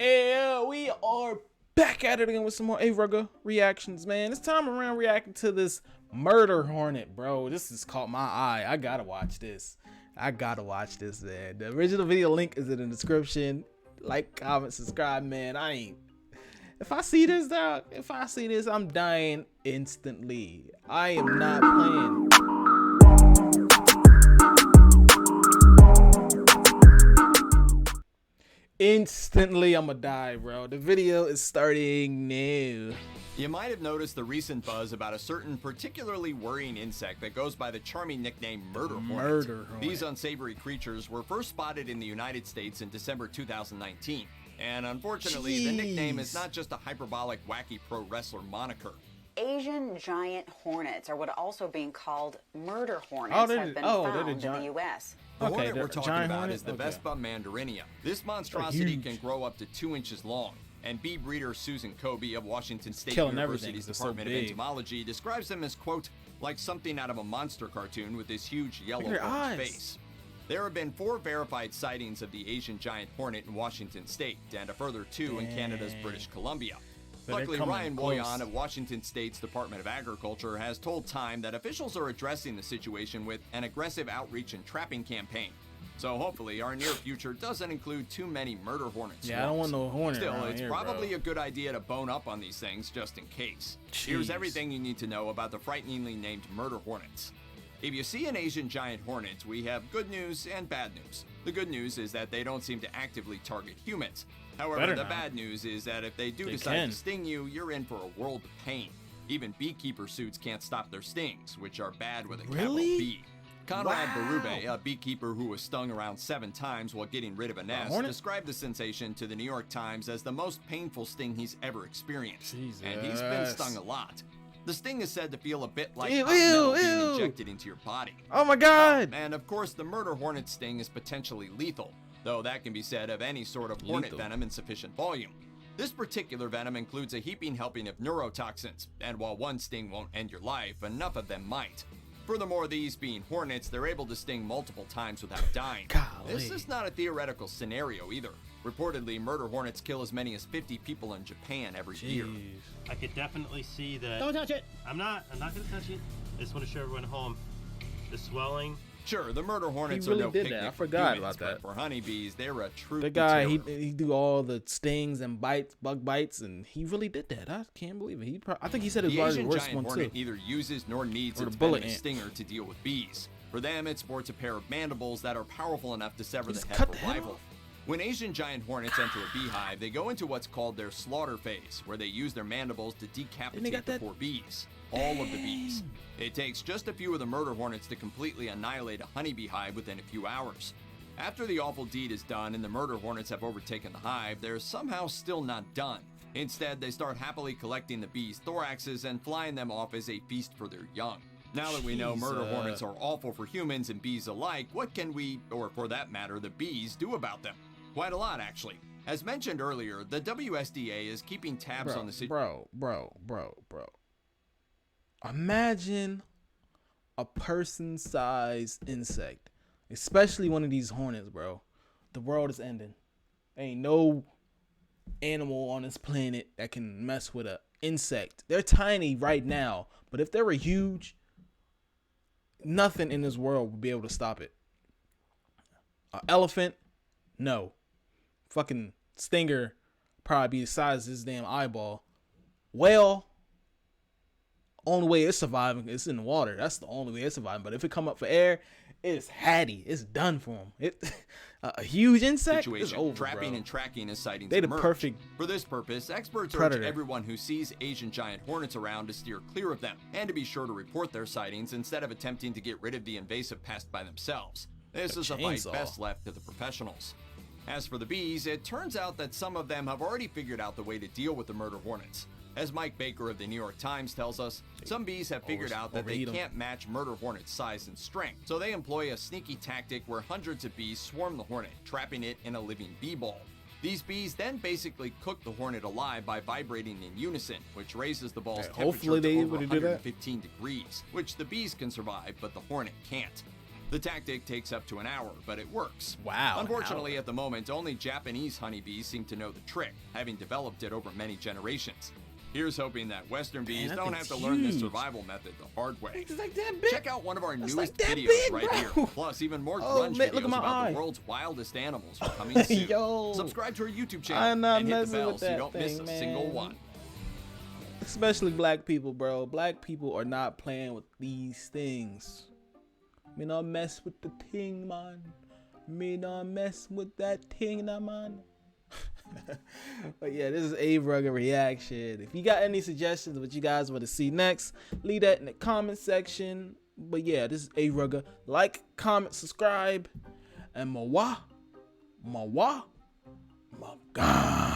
And we are back at it again with some more A.Rugga reactions, man. It's time around reacting to this murder hornet, bro. This has caught my eye. I gotta watch this. Man. The original video link is in the description. Like, comment, subscribe, man. If I see this, dog, I'm dying instantly. I am not playing. Instantly, I'ma die, bro. The video is starting now. You might have noticed the recent buzz about a certain particularly worrying insect that goes by the charming nickname murder hornet. These unsavory creatures were first spotted in the United States in December 2019. And unfortunately, the nickname is not just a hyperbolic, wacky pro wrestler moniker. Asian giant hornets are what are also being called murder hornets have been found in the U.S. The hornet we're talking about is the Vespa mandarinia. This monstrosity can grow up to 2 inches long, and bee breeder Susan Kobe of Washington State University's Department of Entomology describes them as, quote, like something out of a monster cartoon with this huge yellow orange face. There have been 4 verified sightings of the Asian giant hornet in Washington State, and a further 2 in Canada's British Columbia. Luckily, Ryan Boyan of Washington State's Department of Agriculture has told Time that officials are addressing the situation with an aggressive outreach and trapping campaign. So hopefully our near future doesn't include too many murder hornets. Yeah, I don't want no hornet. Still, it's probably bro. A good idea to bone up on these things just in case. Jeez. Here's everything you need to know about the frighteningly named murder hornets. If you see an Asian giant hornet, we have good news and bad news. The good news is that they don't seem to actively target humans. However, the bad news is that if they decide to sting you, you're in for a world of pain. Even beekeeper suits can't stop their stings, which are bad with a capital B. Conrad Berube, a beekeeper who was stung around 7 times while getting rid of a nest, described the sensation to the New York Times as the most painful sting he's ever experienced. And he's been stung a lot. The sting is said to feel a bit like hot metal being injected into your body. Oh my god! And of course, the murder hornet sting is potentially lethal, though that can be said of any sort of hornet venom in sufficient volume. This particular venom includes a heaping helping of neurotoxins, and while one sting won't end your life, enough of them might. Furthermore, these being hornets, they're able to sting multiple times without dying. This is not a theoretical scenario either. Reportedly, murder hornets kill as many as 50 people in Japan every year. I could definitely see that. Don't touch it! I'm not gonna touch it. I just want to show everyone at home the swelling. Sure, the murder hornets are no picnic. I forgot about that. For honeybees, they're a true The guy, he do all the stings and bites, bug bites, and he really did that. I can't believe it. I think he said it was the worst one too. The Asian giant hornet neither uses nor needs its venomous stinger to deal with bees. For them, it sports a pair of mandibles that are powerful enough to sever the head of a rival. When Asian giant hornets enter a beehive, they go into what's called their slaughter phase, where they use their mandibles to decapitate the poor bees. All of the bees. It takes just a few of the murder hornets to completely annihilate a honeybee hive within a few hours. After the awful deed is done and the murder hornets have overtaken the hive, they're somehow still not done. Instead, they start happily collecting the bees' thoraxes and flying them off as a feast for their young. Now that we know murder hornets are awful for humans and bees alike, what can we, or for that matter, the bees, do about them? Quite a lot, actually. As mentioned earlier, the WSDA is keeping tabs on the situation. Bro. Imagine a person-sized insect, especially one of these hornets, bro. The world is ending. Ain't no animal on this planet that can mess with an insect. They're tiny right now, but if they were huge, nothing in this world would be able to stop it. An elephant, no. Fucking stinger, probably be the size of this damn eyeball. Whale, only way it's surviving is in the water. That's the only way it's surviving. But if it come up for air, it's hattie. It's done for them. A huge insect is over, trapping and tracking as sightings they the emerge. Perfect for this purpose, experts predator. urge everyone who sees Asian giant hornets around to steer clear of them and to be sure to report their sightings instead of attempting to get rid of the invasive pest by themselves. This is a fight best left to the professionals. As for the bees, it turns out that some of them have already figured out the way to deal with the murder hornets. As Mike Baker of the New York Times tells us, some bees have figured out that they can't match murder hornets' size and strength, so they employ a sneaky tactic where hundreds of bees swarm the hornet, trapping it in a living bee ball. These bees then basically cook the hornet alive by vibrating in unison, which raises the ball's temperature to over 115 degrees, which the bees can survive, but the hornet can't. The tactic takes up to an hour, but it works. Wow. Unfortunately, at the moment, only Japanese honeybees seem to know the trick, having developed it over many generations. Here's hoping that Western bees don't have to learn this survival method the hard way. It's like that big. Check out one of our newest like videos big, right here. Plus, even more grunge videos about the world's wildest animals are coming soon. Yo, subscribe to our YouTube channel and hit the bell so you don't miss a man. single one. Especially black people, bro. Black people are not playing with these things. Me not mess with the thing, man. Me not mess with that thing, nah, man. But yeah, this is A.Rugga reaction. If you got any suggestions of what you guys want to see next, leave that in the comment section. But yeah, this is A.Rugga. Like, comment, subscribe, and mawa, my God.